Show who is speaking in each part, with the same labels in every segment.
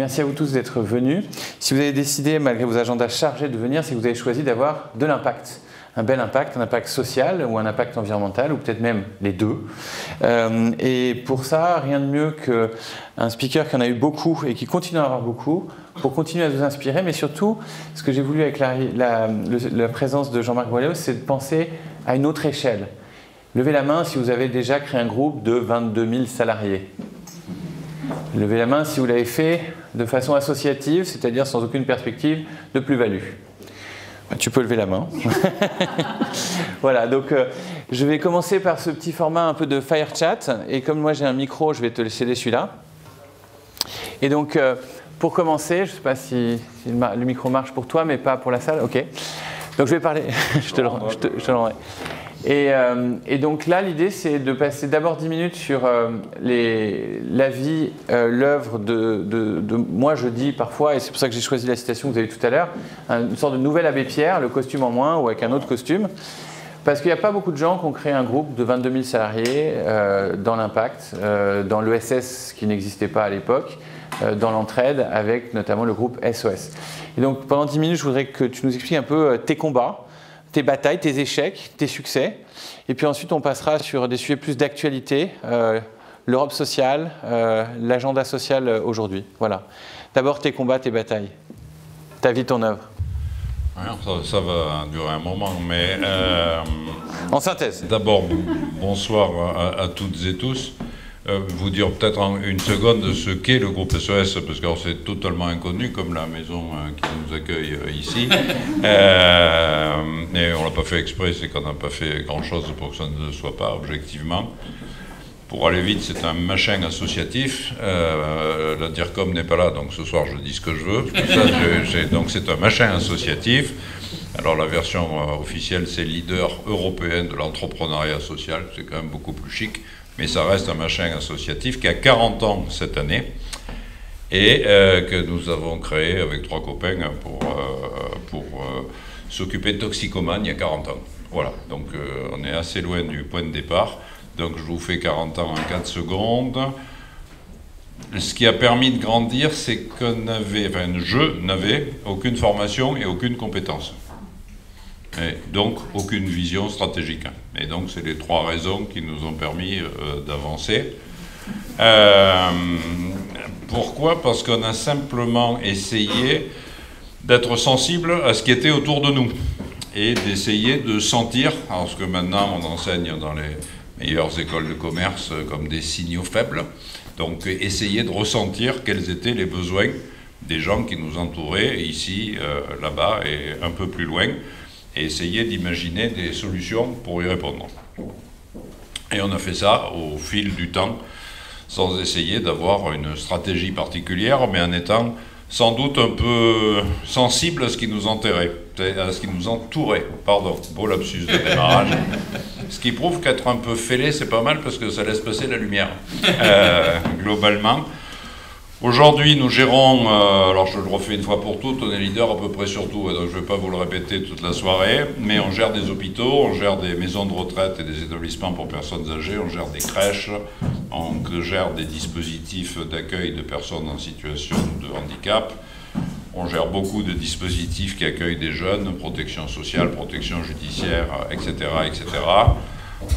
Speaker 1: Merci à vous tous d'être venus. Si vous avez décidé, malgré vos agendas chargés, de venir, c'est que vous avez choisi d'avoir de l'impact. Un bel impact, un impact social ou un impact environnemental, ou peut-être même les deux. Et pour ça, rien de mieux qu'un speaker qui en a eu beaucoup et qui continue à en avoir beaucoup, pour continuer à vous inspirer, mais surtout, ce que j'ai voulu avec la présence de Jean-Marc Boileau, c'est de penser à une autre échelle. Levez la main si vous avez déjà créé un groupe de 22 000 salariés. Levez la main si vous l'avez fait de façon associative, c'est-à-dire sans aucune perspective de plus-value. Tu peux lever la main. Voilà, donc je vais commencer par ce petit format un peu de fire chat. Et comme moi j'ai un micro, je vais te céder celui-là. Et donc, pour commencer, je ne sais pas si le micro marche pour toi, mais pas pour la salle. Ok. Donc je vais parler. je te le rendrai. Et donc là, l'idée, c'est de passer d'abord 10 minutes sur la vie, l'œuvre de moi, je dis parfois, et c'est pour ça que j'ai choisi la citation que vous avez tout à l'heure, une sorte de nouvelle Abbé Pierre, le costume en moins ou avec un autre costume. Parce qu'il n'y a pas beaucoup de gens qui ont créé un groupe de 22 000 salariés dans l'impact, dans l'ESS qui n'existait pas à l'époque, dans l'entraide avec notamment le groupe SOS. Et donc pendant 10 minutes, je voudrais que tu nous expliques un peu tes combats, tes batailles, tes échecs, tes succès. Et puis ensuite, on passera sur des sujets plus d'actualité, l'Europe sociale, l'agenda social aujourd'hui. Voilà. D'abord, tes combats, tes batailles, ta vie, ton œuvre.
Speaker 2: Ça va durer un moment, mais...
Speaker 1: en synthèse.
Speaker 2: D'abord, bonsoir à toutes et tous. Vous dire peut-être en une seconde ce qu'est le groupe SOS, parce que c'est totalement inconnu, comme la maison qui nous accueille ici. Et on ne l'a pas fait exprès, c'est qu'on n'a pas fait grand-chose pour que ça ne le soit pas, objectivement. Pour aller vite, c'est un machin associatif. La DIRCOM n'est pas là, donc ce soir je dis ce que je veux. Donc c'est un machin associatif. Alors la version officielle, c'est leader européen de l'entrepreneuriat social, c'est quand même beaucoup plus chic. Mais ça reste un machin associatif qui a 40 ans cette année et que nous avons créé avec 3 copains pour s'occuper de toxicomanes il y a 40 ans. Voilà, donc on est assez loin du point de départ. Donc je vous fais 40 ans en 4 secondes. Ce qui a permis de grandir, c'est je n'avais aucune formation et aucune compétence. Et donc aucune vision stratégique. Et donc c'est les 3 raisons qui nous ont permis d'avancer. Pourquoi? Parce qu'on a simplement essayé d'être sensible à ce qui était autour de nous et d'essayer de sentir, parce que maintenant on enseigne dans les meilleures écoles de commerce comme des signaux faibles, donc essayer de ressentir quels étaient les besoins des gens qui nous entouraient ici, là-bas et un peu plus loin, et essayer d'imaginer des solutions pour y répondre. Et on a fait ça au fil du temps, sans essayer d'avoir une stratégie particulière, mais en étant sans doute un peu sensible à ce qui nous entourait, pardon, beau lapsus de démarrage. Ce qui prouve qu'être un peu fêlé, c'est pas mal parce que ça laisse passer la lumière, globalement. Aujourd'hui, nous gérons, alors je le refais une fois pour toutes, on est leader à peu près sur tout, donc je ne vais pas vous le répéter toute la soirée, mais on gère des hôpitaux, on gère des maisons de retraite et des établissements pour personnes âgées, on gère des crèches, on gère des dispositifs d'accueil de personnes en situation de handicap, on gère beaucoup de dispositifs qui accueillent des jeunes, protection sociale, protection judiciaire, etc., etc.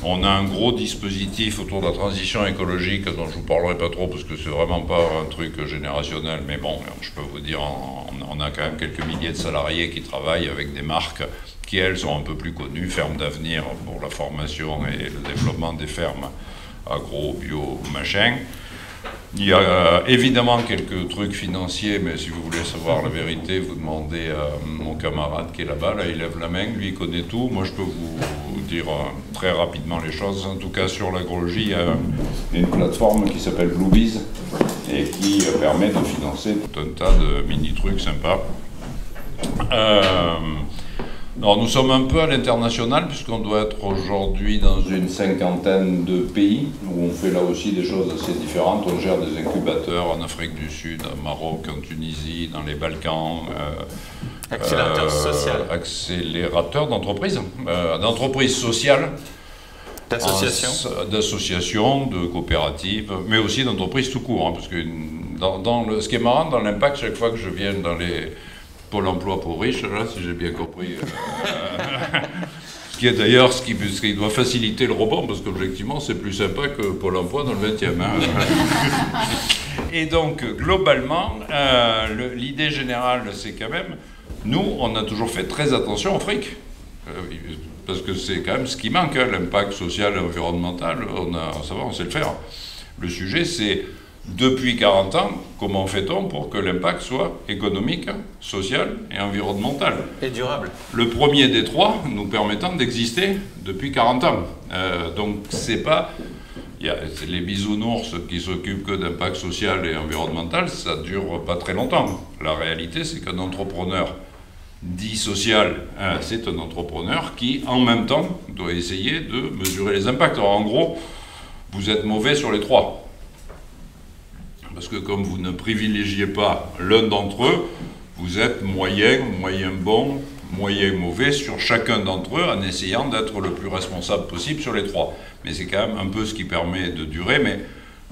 Speaker 2: On a un gros dispositif autour de la transition écologique dont je ne vous parlerai pas trop parce que c'est vraiment pas un truc générationnel, mais bon, je peux vous dire, on a quand même quelques milliers de salariés qui travaillent avec des marques qui, elles, sont un peu plus connues, Fermes d'Avenir pour la formation et le développement des fermes agro, bio, machin. Il y a évidemment quelques trucs financiers, mais si vous voulez savoir la vérité, vous demandez à mon camarade qui est là-bas, là, il lève la main, lui il connaît tout. Moi je peux vous dire très rapidement les choses. En tout cas sur l'agrologie, il y a une plateforme qui s'appelle Bluebees et qui permet de financer tout un tas de mini-trucs sympas. Alors, nous sommes un peu à l'international puisqu'on doit être aujourd'hui dans une 50aine de pays où on fait là aussi des choses assez différentes. On gère des incubateurs en Afrique du Sud, au Maroc, en Tunisie, dans les Balkans.
Speaker 1: Accélérateur social.
Speaker 2: Accélérateur d'entreprise, d'entreprise sociale.
Speaker 1: D'association.
Speaker 2: D'associations, de coopératives, mais aussi d'entreprises tout court, hein, parce que Ce qui est marrant dans l'impact, chaque fois que je viens dans les Pôle emploi pour riches, là, si j'ai bien compris, ce qui est d'ailleurs ce qui doit faciliter le rebond, parce qu'objectivement, c'est plus sympa que Pôle emploi dans le 20e. Hein. Et donc, globalement, l'idée générale, c'est quand même, nous, on a toujours fait très attention au fric. Parce que c'est quand même ce qui manque, hein, l'impact social et environnemental, ça va, on sait le faire. Le sujet, c'est, depuis 40 ans, comment fait-on pour que l'impact soit économique, social et environnemental?
Speaker 1: Et durable.
Speaker 2: Le premier des trois nous permettant d'exister depuis 40 ans. Donc, c'est pas... C'est les bisounours qui s'occupent que d'impact social et environnemental, ça dure pas très longtemps. La réalité, c'est qu'un entrepreneur dit social, c'est un entrepreneur qui, en même temps, doit essayer de mesurer les impacts. Alors, en gros, vous êtes mauvais sur les trois. Parce que comme vous ne privilégiez pas l'un d'entre eux, vous êtes moyen, moyen bon, moyen mauvais sur chacun d'entre eux en essayant d'être le plus responsable possible sur les trois. Mais c'est quand même un peu ce qui permet de durer. Mais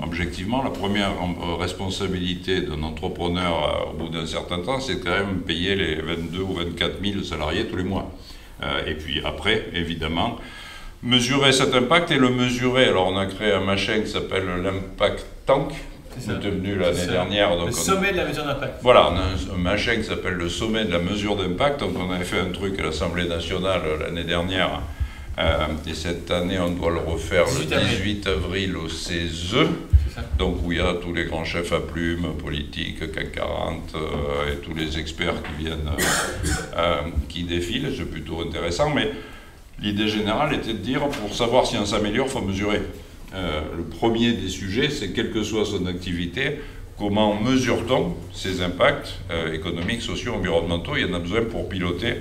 Speaker 2: objectivement, la première responsabilité d'un entrepreneur au bout d'un certain temps, c'est quand même payer les 22 ou 24 000 salariés tous les mois. Et puis après, évidemment, mesurer cet impact et le mesurer. Alors on a créé un machin qui s'appelle l'Impact Tank. C'est devenu l'année dernière. Donc
Speaker 1: le sommet de la mesure d'impact.
Speaker 2: Voilà, on a un machin qui s'appelle le sommet de la mesure d'impact. Donc on avait fait un truc à l'Assemblée nationale l'année dernière. Et cette année, on doit le refaire le 18 avril au CESE. Donc où il y a tous les grands chefs à plumes, politiques, CAC 40, et tous les experts qui viennent, qui défilent. C'est plutôt intéressant. Mais l'idée générale était de dire, pour savoir si on s'améliore, il faut mesurer. Le premier des sujets, c'est quelle que soit son activité, comment mesure-t-on ces impacts économiques, sociaux, environnementaux? Il y en a besoin pour piloter,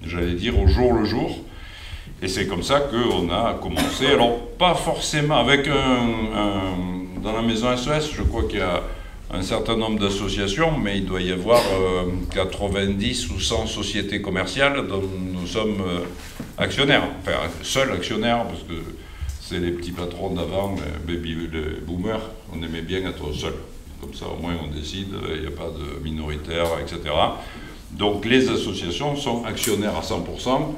Speaker 2: j'allais dire, au jour le jour. Et c'est comme ça qu'on a commencé. Alors, pas forcément avec dans la maison SOS, je crois qu'il y a un certain nombre d'associations, mais il doit y avoir 90 ou 100 sociétés commerciales dont nous sommes actionnaires. Enfin, seuls actionnaires, parce que c'est les petits patrons d'avant, les boomers, on aimait bien être seuls. Comme ça, au moins, on décide, il n'y a pas de minoritaires, etc. Donc, les associations sont actionnaires à 100%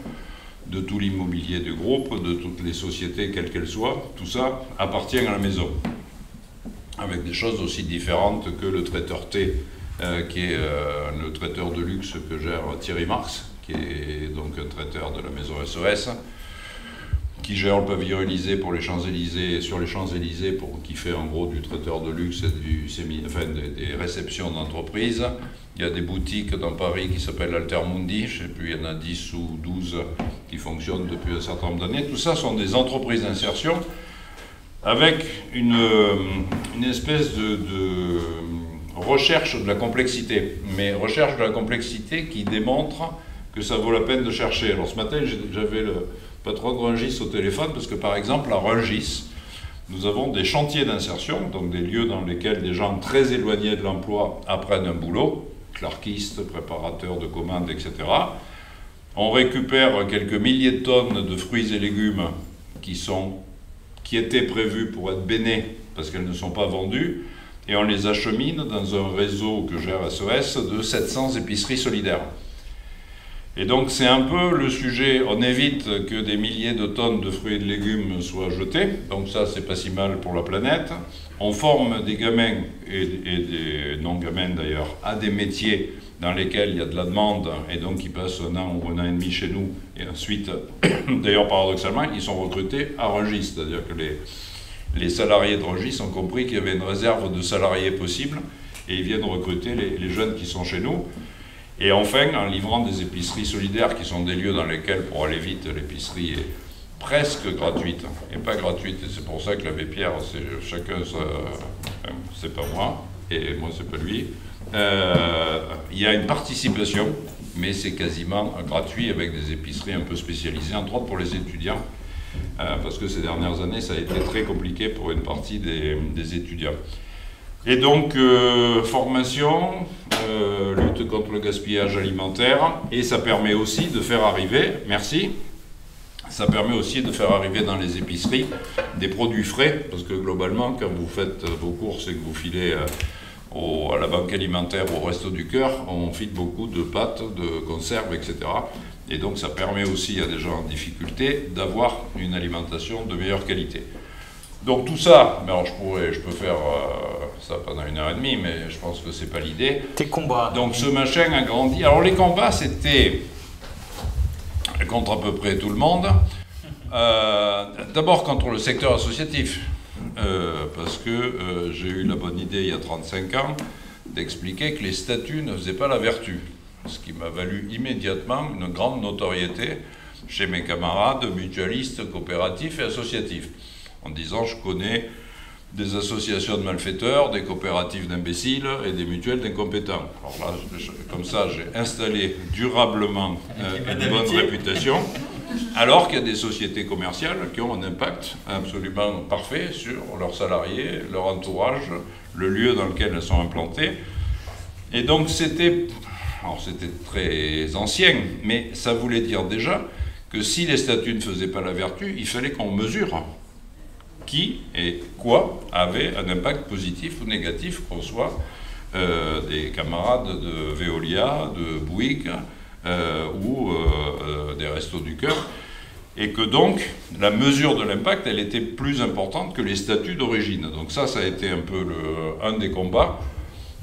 Speaker 2: de tout l'immobilier du groupe, de toutes les sociétés, quelles qu'elles soient. Tout ça appartient à la maison. Avec des choses aussi différentes que le traiteur thé, qui est le traiteur de luxe que gère Thierry Marx, qui est donc un traiteur de la maison SOS, qui gère le pavillon Élysée pour les Champs-Élysées, sur les Champs-Élysées, qui fait en gros du traiteur de luxe et des réceptions d'entreprise. Il y a des boutiques dans Paris qui s'appellent Altermundi, je ne sais plus, il y en a 10 ou 12 qui fonctionnent depuis un certain nombre d'années. Tout ça sont des entreprises d'insertion avec une espèce de recherche de la complexité, mais recherche de la complexité qui démontre que ça vaut la peine de chercher. Alors ce matin, j'avais le patron de Rungis au téléphone, parce que par exemple, à Rungis, nous avons des chantiers d'insertion, donc des lieux dans lesquels des gens très éloignés de l'emploi apprennent un boulot, clarkistes, préparateurs de commandes, etc. On récupère quelques milliers de tonnes de fruits et légumes qui étaient prévus pour être bénés, parce qu'elles ne sont pas vendues, et on les achemine dans un réseau que gère SOS de 700 épiceries solidaires. Et donc c'est un peu le sujet, on évite que des milliers de tonnes de fruits et de légumes soient jetés, donc ça c'est pas si mal pour la planète. On forme des gamins et des non-gamins d'ailleurs à des métiers dans lesquels il y a de la demande et donc ils passent un an ou un an et demi chez nous et ensuite, d'ailleurs paradoxalement, ils sont recrutés à Rungis, c'est-à-dire que les salariés de Rungis ont compris qu'il y avait une réserve de salariés possible et ils viennent recruter les jeunes qui sont chez nous. Et enfin, en livrant des épiceries solidaires qui sont des lieux dans lesquels, pour aller vite, l'épicerie est presque gratuite, et pas gratuite, et c'est pour ça que l'abbé Pierre, c'est chacun, c'est pas moi, et moi c'est pas lui. Il y a une participation, mais c'est quasiment gratuit avec des épiceries un peu spécialisées, entre autres pour les étudiants, parce que ces dernières années, ça a été très compliqué pour une partie des étudiants. Et donc, formation, lutte contre le gaspillage alimentaire, et ça permet aussi de faire arriver, merci, ça permet aussi de faire arriver dans les épiceries des produits frais, parce que globalement, quand vous faites vos courses et que vous filez, à la banque alimentaire, au Resto du Cœur, on file beaucoup de pâtes, de conserves, etc. Et donc ça permet aussi à des gens en difficulté d'avoir une alimentation de meilleure qualité. Donc tout ça, mais alors je peux faire ça pendant 1h30, mais je pense que c'est pas l'idée.
Speaker 1: Tes combats.
Speaker 2: Donc ce machin a grandi. Alors les combats, c'était contre à peu près tout le monde. D'abord contre le secteur associatif, parce que j'ai eu la bonne idée il y a 35 ans d'expliquer que les statuts ne faisaient pas la vertu, ce qui m'a valu immédiatement une grande notoriété chez mes camarades mutualistes, coopératifs et associatifs, en disant je connais des associations de malfaiteurs, des coopératives d'imbéciles et des mutuelles d'incompétents. Alors là, comme ça, j'ai installé durablement une bonne réputation, alors qu'il y a des sociétés commerciales qui ont un impact absolument parfait sur leurs salariés, leur entourage, le lieu dans lequel elles sont implantées. Et donc c'était très ancien, mais ça voulait dire déjà que si les statuts ne faisaient pas la vertu, il fallait qu'on mesure qui et quoi avait un impact positif ou négatif, qu'on soit des camarades de Veolia, de Bouygues ou des Restos du Cœur, et que donc la mesure de l'impact, elle était plus importante que les statuts d'origine. Donc ça a été un peu un des combats.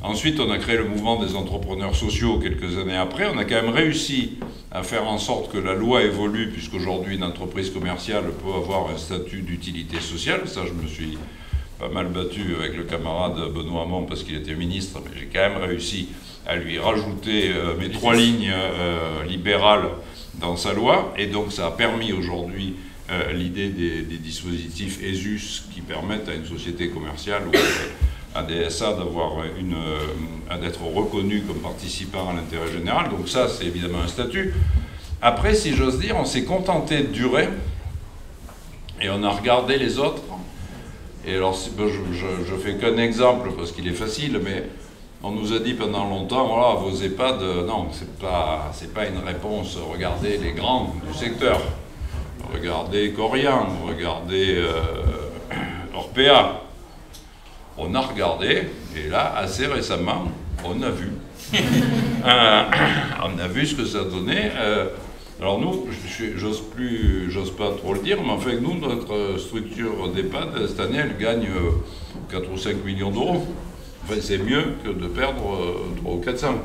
Speaker 2: Ensuite, on a créé le mouvement des entrepreneurs sociaux quelques années après. On a quand même réussi à faire en sorte que la loi évolue, puisqu'aujourd'hui, une entreprise commerciale peut avoir un statut d'utilité sociale. Ça, je me suis pas mal battu avec le camarade Benoît Hamon parce qu'il était ministre, mais j'ai quand même réussi à lui rajouter mes 3 lignes libérales dans sa loi. Et donc, ça a permis aujourd'hui l'idée des dispositifs ESUS qui permettent à une société commerciale ou à des SA d'être reconnu comme participant à l'intérêt général. Donc ça, c'est évidemment un statut. Après, si j'ose dire, on s'est contenté de durer et on a regardé les autres. Et alors, je fais qu'un exemple parce qu'il est facile, mais on nous a dit pendant longtemps, voilà, vos EHPAD, non, c'est pas une réponse. Regardez les grands du secteur. Regardez Corian, regardez Orpea. On a regardé, et là, assez récemment, on a vu. On a vu ce que ça donnait. Alors nous, j'ose pas trop le dire, mais enfin, nous, notre structure d'EHPAD, cette année, elle gagne 4 ou 5 millions d'euros. Enfin, c'est mieux que de perdre 3 ou 400.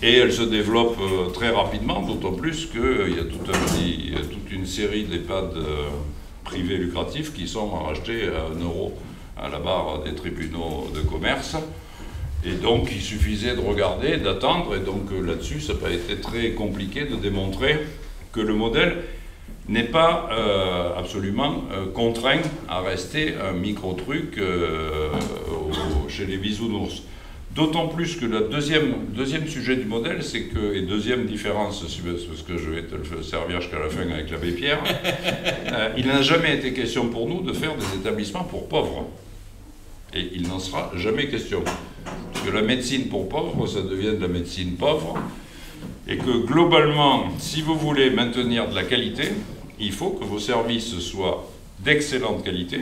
Speaker 2: Et elle se développe très rapidement, d'autant plus qu'il y a toute une série d'EHPAD privés lucratifs qui sont rachetés à 1 euro à la barre des tribunaux de commerce. Et donc, il suffisait de regarder, d'attendre, et donc là-dessus, ça n'a pas été très compliqué de démontrer que le modèle n'est pas absolument contraint à rester un micro-truc chez les bisounours. D'autant plus que le deuxième sujet du modèle, c'est que, et deuxième différence, parce que je vais te le servir jusqu'à la fin avec l'abbé Pierre, il n'a jamais été question pour nous de faire des établissements pour pauvres. Et il n'en sera jamais question. Parce que la médecine pour pauvres, ça devient de la médecine pauvre. Et que globalement, si vous voulez maintenir de la qualité, il faut que vos services soient d'excellente qualité,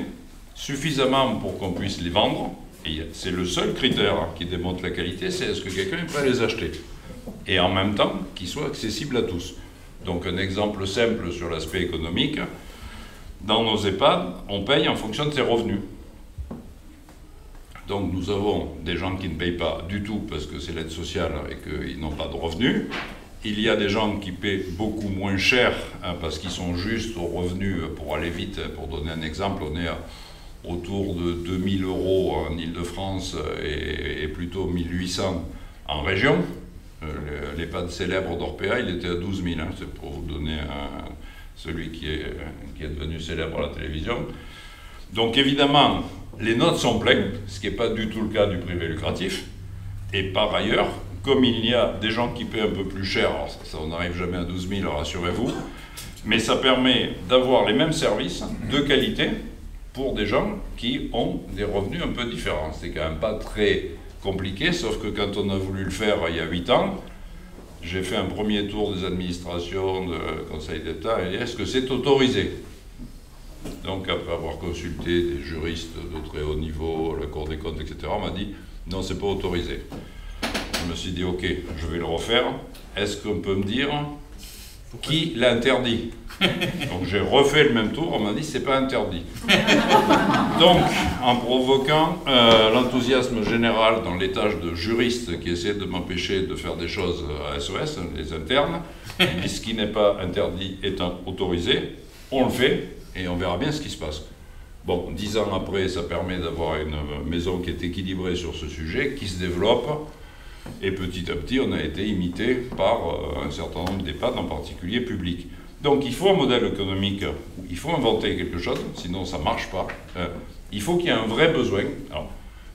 Speaker 2: suffisamment pour qu'on puisse les vendre. Et c'est le seul critère qui démontre la qualité, c'est est-ce que quelqu'un est prêt à les acheter. Et en même temps, qu'ils soient accessibles à tous. Donc un exemple simple sur l'aspect économique, dans nos EHPAD, on paye en fonction de ses revenus. Donc nous avons des gens qui ne payent pas du tout parce que c'est l'aide sociale et qu'ils n'ont pas de revenus. Il y a des gens qui paient beaucoup moins cher parce qu'ils sont juste aux revenus, pour aller vite, pour donner un exemple, on est autour de 2000 € en Ile-de-France et plutôt 1800 en région. L'EHPAD célèbre d'Orpea, il était à 12 000, c'est pour vous donner celui qui est devenu célèbre à la télévision. Donc évidemment, les notes sont pleines, ce qui n'est pas du tout le cas du privé lucratif. Et par ailleurs, comme il y a des gens qui paient un peu plus cher, alors ça on n'arrive jamais à 12 000, rassurez-vous, mais ça permet d'avoir les mêmes services de qualité pour des gens qui ont des revenus un peu différents. C'est quand même pas très compliqué, sauf que quand on a voulu le faire il y a 8 ans, j'ai fait un premier tour des administrations, de Conseil d'État, et est-ce que c'est autorisé ? Donc après avoir consulté des juristes de très haut niveau, la Cour des comptes, etc., on m'a dit Non, c'est pas autorisé. Je me suis dit, ok, je vais le refaire. Est-ce qu'on peut me dire qui l'a interdit? Donc j'ai refait le même tour, on m'a dit c'est pas interdit. Donc, en provoquant l'enthousiasme général dans l'étage de juristes qui essaient de m'empêcher de faire des choses à SOS, les internes, ce qui n'est pas interdit étant autorisé, on le fait et on verra bien ce qui se passe. Bon, 10 ans après, ça permet d'avoir une maison qui est équilibrée sur ce sujet, qui se développe, et petit à petit, on a été imité par un certain nombre d'EHPAD, en particulier publics. Donc il faut un modèle économique, il faut inventer quelque chose, sinon ça ne marche pas. Il faut qu'il y ait un vrai besoin. Alors,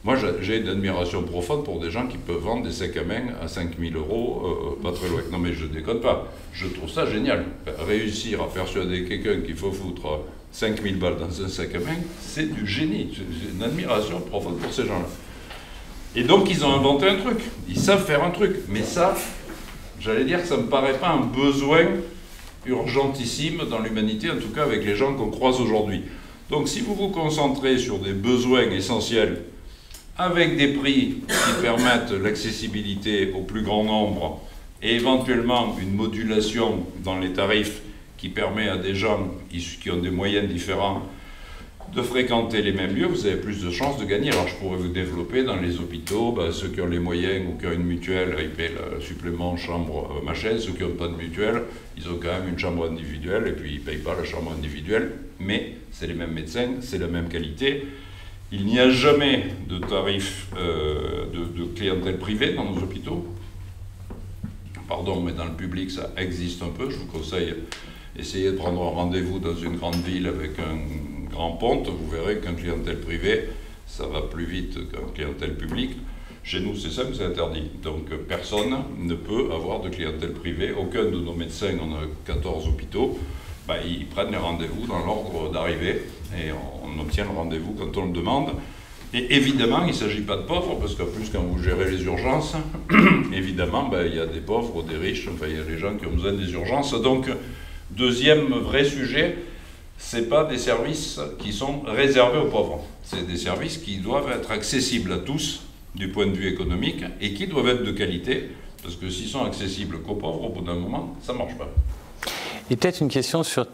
Speaker 2: moi, j'ai une admiration profonde pour des gens qui peuvent vendre des sacs à main à 5 000 €, pas très loin. Non mais je déconne pas, je trouve ça génial. Réussir à persuader quelqu'un qu'il faut foutre 5 000 balles dans un sac à main, c'est du génie. J'ai une admiration profonde pour ces gens-là. Et donc ils ont inventé un truc, ils savent faire un truc. Mais ça, j'allais dire que ça ne me paraît pas un besoin urgentissime dans l'humanité, en tout cas avec les gens qu'on croise aujourd'hui. Donc si vous vous concentrez sur des besoins essentiels, avec des prix qui permettent l'accessibilité au plus grand nombre, et éventuellement une modulation dans les tarifs qui permet à des gens qui ont des moyens différents de fréquenter les mêmes lieux, vous avez plus de chances de gagner. Alors je pourrais vous développer dans les hôpitaux, ceux qui ont les moyens ou qui ont une mutuelle, ils paient le supplément chambre machin, ceux qui n'ont pas de mutuelle, ils ont quand même une chambre individuelle et puis ils ne payent pas la chambre individuelle, mais c'est les mêmes médecins, c'est la même qualité. Il n'y a jamais de tarif de clientèle privée dans nos hôpitaux. Pardon, mais dans le public ça existe un peu, je vous conseille essayez de prendre un rendez-vous dans une grande ville avec un grand ponte, vous verrez qu'un clientèle privé, ça va plus vite qu'un clientèle publique. Chez nous, c'est simple, c'est interdit. Donc personne ne peut avoir de clientèle privée. Aucun de nos médecins, on a 14 hôpitaux, ils prennent les rendez-vous dans l'ordre d'arrivée et on obtient le rendez-vous quand on le demande. Et évidemment, il ne s'agit pas de pauvres, parce qu'en plus, quand vous gérez les urgences, évidemment, il y a des pauvres, des riches, enfin, il y a les gens qui ont besoin des urgences. Donc, deuxième vrai sujet, ce n'est pas des services qui sont réservés aux pauvres. C'est des services qui doivent être accessibles à tous du point de vue économique et qui doivent être de qualité, parce que s'ils sont accessibles qu'aux pauvres, au bout d'un moment, ça ne marche pas.
Speaker 1: Et peut-être une question sur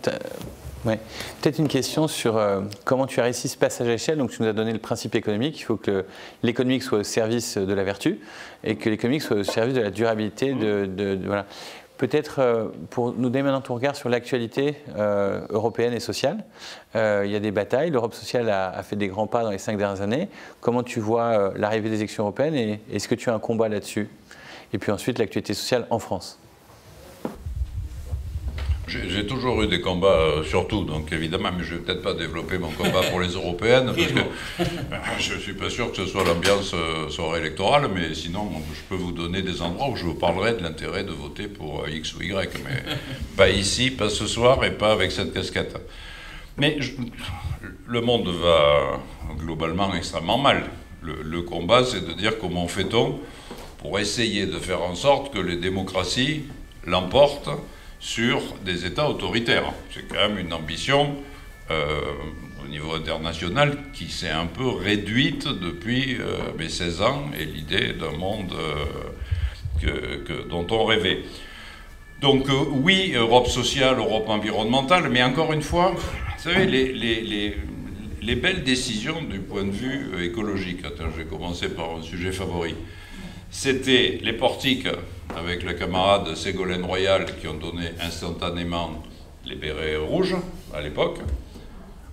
Speaker 1: comment tu as réussi ce passage à l'échelle. Donc tu nous as donné le principe économique, il faut que l'économique soit au service de la vertu et que l'économique soit au service de la durabilité. Voilà. Peut-être pour nous donner maintenant ton regard sur l'actualité européenne et sociale. Il y a des batailles, l'Europe sociale a fait des grands pas dans les 5 dernières années. Comment tu vois l'arrivée des élections européennes et est-ce que tu as un combat là-dessus? Et puis ensuite l'actualité sociale en France.
Speaker 2: J'ai toujours eu des combats sur tout, donc évidemment, mais je ne vais peut-être pas développer mon combat pour les européennes, parce que je ne suis pas sûr que ce soit l'ambiance soirée électorale, mais sinon, je peux vous donner des endroits où je vous parlerai de l'intérêt de voter pour X ou Y, mais pas ici, pas ce soir, et pas avec cette casquette. Mais le monde va globalement extrêmement mal. Le combat, c'est de dire comment fait-on pour essayer de faire en sorte que les démocraties l'emportent sur des États autoritaires. C'est quand même une ambition au niveau international qui s'est un peu réduite depuis mes 16 ans et l'idée d'un monde dont on rêvait. Donc oui, Europe sociale, Europe environnementale, mais encore une fois, vous savez, les belles décisions du point de vue écologique, attends, je vais commencer par un sujet favori, c'était les portiques avec la camarade Ségolène Royal qui ont donné instantanément les bérets rouges à l'époque.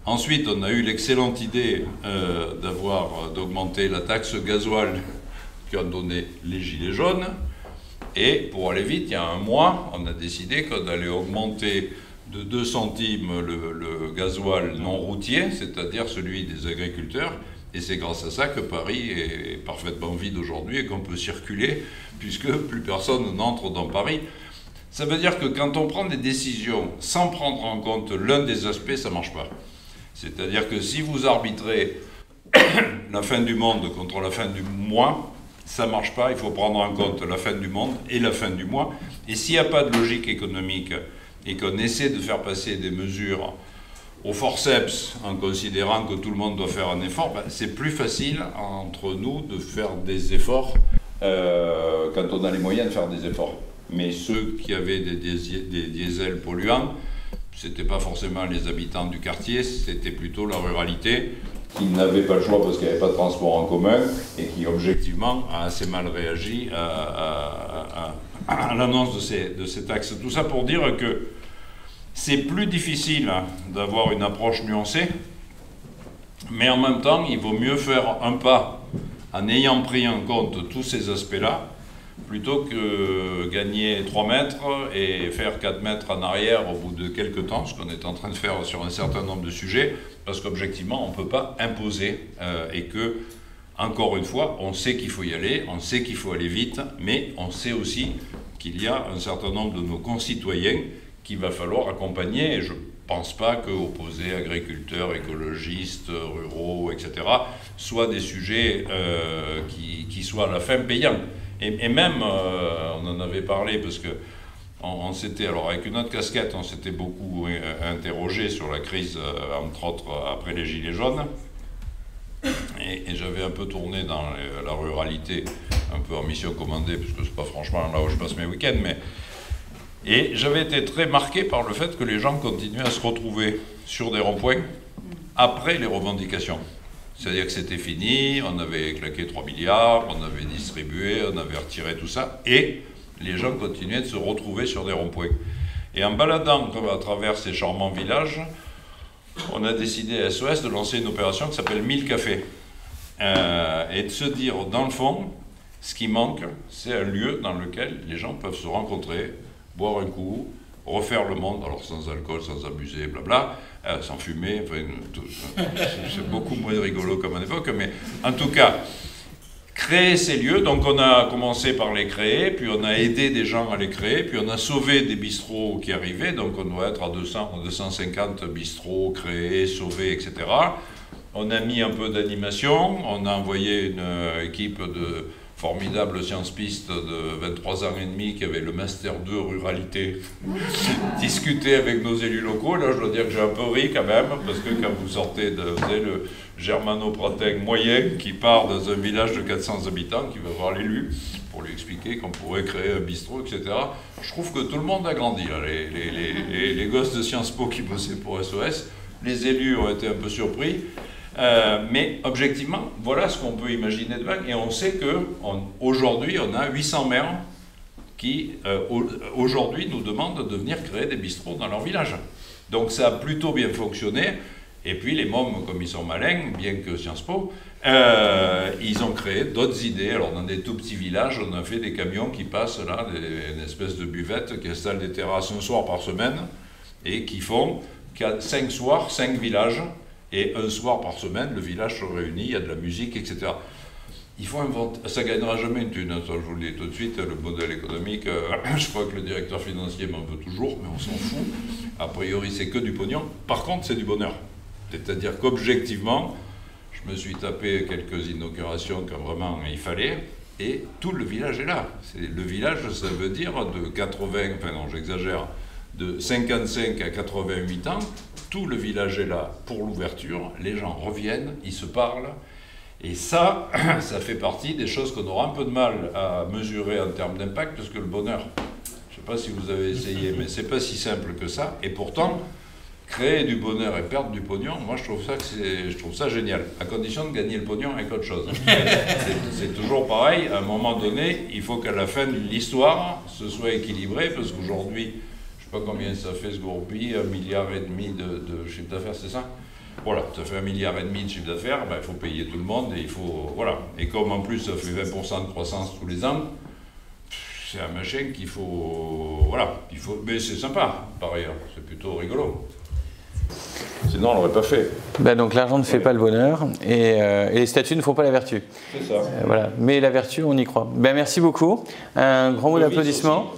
Speaker 2: Ensuite, on a eu l'excellente idée d'augmenter la taxe gasoil qui ont donné les gilets jaunes. Et pour aller vite, il y a un mois, on a décidé qu'on allait augmenter de 2 centimes le gasoil non routier, c'est-à-dire celui des agriculteurs. Et c'est grâce à ça que Paris est parfaitement vide aujourd'hui et qu'on peut circuler, puisque plus personne n'entre dans Paris. Ça veut dire que quand on prend des décisions sans prendre en compte l'un des aspects, ça ne marche pas. C'est-à-dire que si vous arbitrez la fin du monde contre la fin du mois, ça ne marche pas. Il faut prendre en compte la fin du monde et la fin du mois. Et s'il n'y a pas de logique économique et qu'on essaie de faire passer des mesures au forceps en considérant que tout le monde doit faire un effort, ben, c'est plus facile entre nous de faire des efforts quand on a les moyens de faire des efforts. Mais ceux qui avaient des diesels polluants, ce n'était pas forcément les habitants du quartier, c'était plutôt la ruralité qui n'avait pas le choix parce qu'il n'y avait pas de transport en commun et qui objectivement a assez mal réagi à l'annonce de ces taxes. Tout ça pour dire que c'est plus difficile d'avoir une approche nuancée, mais en même temps, il vaut mieux faire un pas en ayant pris en compte tous ces aspects-là, plutôt que gagner 3 mètres et faire 4 mètres en arrière au bout de quelques temps, ce qu'on est en train de faire sur un certain nombre de sujets, parce qu'objectivement, on ne peut pas imposer et que, encore une fois, on sait qu'il faut y aller, on sait qu'il faut aller vite, mais on sait aussi qu'il y a un certain nombre de nos concitoyens qu'il va falloir accompagner, et je ne pense pas que opposer agriculteurs, écologistes, ruraux, etc., soient des sujets qui soient à la fin payants. Et même, on en avait parlé, parce que on s'était, alors avec une autre casquette, on s'était beaucoup interrogé sur la crise, entre autres après les Gilets jaunes, et j'avais un peu tourné dans la ruralité, un peu en mission commandée, parce que c'est pas franchement là où je passe mes week-ends, et j'avais été très marqué par le fait que les gens continuaient à se retrouver sur des ronds-points après les revendications. C'est-à-dire que c'était fini, on avait claqué 3 milliards, on avait distribué, on avait retiré tout ça, et les gens continuaient de se retrouver sur des ronds-points. Et en baladant à travers ces charmants villages, on a décidé à SOS de lancer une opération qui s'appelle 1000 cafés. Et de se dire, dans le fond, ce qui manque, c'est un lieu dans lequel les gens peuvent se rencontrer, boire un coup, refaire le monde, alors sans alcool, sans abuser, blabla, sans fumer, enfin, c'est beaucoup moins rigolo comme à l'époque, mais en tout cas, créer ces lieux, donc on a commencé par les créer, puis on a aidé des gens à les créer, puis on a sauvé des bistrots qui arrivaient, donc on doit être à 200 ou 250 bistrots créés, sauvés, etc. On a mis un peu d'animation, on a envoyé une équipe de formidable science-piste de 23 ans et demi qui avait le Master 2 Ruralité, discuter avec nos élus locaux. Là, je dois dire que j'ai un peu ri quand même, parce que quand vous sortez de le germano-pratin moyen qui part dans un village de 400 habitants, qui va voir l'élu pour lui expliquer qu'on pourrait créer un bistrot, etc. Je trouve que tout le monde a grandi, là. Les gosses de Sciences Po qui bossaient pour SOS, les élus ont été un peu surpris. Mais objectivement, voilà ce qu'on peut imaginer demain. Et on sait qu'aujourd'hui, on a 800 maires qui, aujourd'hui, nous demandent de venir créer des bistrots dans leur village. Donc ça a plutôt bien fonctionné. Et puis les mômes, comme ils sont malins, bien que Sciences Po, ils ont créé d'autres idées. Alors dans des tout petits villages, on a fait des camions qui passent là, une espèce de buvette qui installe des terrasses un soir par semaine et qui font 5 soirs, 5 villages. Et un soir par semaine, le village se réunit, il y a de la musique, etc. Il faut inventer. Ça ne gagnera jamais une thune, ça, je vous le dis tout de suite, le modèle économique. Je crois que le directeur financier m'en veut toujours, mais on s'en fout. A priori, c'est que du pognon. Par contre, c'est du bonheur. C'est-à-dire qu'objectivement, je me suis tapé quelques inaugurations comme vraiment il fallait, et tout le village est là. Le village, ça veut dire de 80, enfin non, j'exagère, de 55 à 88 ans, tout le village est là pour l'ouverture, les gens reviennent, ils se parlent, et ça fait partie des choses qu'on aura un peu de mal à mesurer en termes d'impact, parce que le bonheur, je ne sais pas si vous avez essayé, mais c'est pas si simple que ça, et pourtant, créer du bonheur et perdre du pognon, moi je trouve ça génial, à condition de gagner le pognon avec autre chose. C'est toujours pareil, à un moment donné, il faut qu'à la fin de l'histoire, ce soit équilibré, parce qu'aujourd'hui, je ne sais pas combien ça fait ce gourbi, 1,5 milliard de chiffre d'affaires, c'est ça? Voilà, ça fait 1,5 milliard de chiffre d'affaires, ben, il faut payer tout le monde et il faut, voilà. Et comme en plus ça fait 20% de croissance tous les ans, c'est un machin qu'il faut, voilà, mais c'est sympa par ailleurs, c'est plutôt rigolo. Sinon on l'aurait pas fait.
Speaker 1: Ben donc l'argent ne fait pas le bonheur et les statuts ne font pas la vertu.
Speaker 2: C'est ça.
Speaker 1: Voilà. Mais la vertu, on y croit. Ben merci beaucoup. Un grand mot d'applaudissement.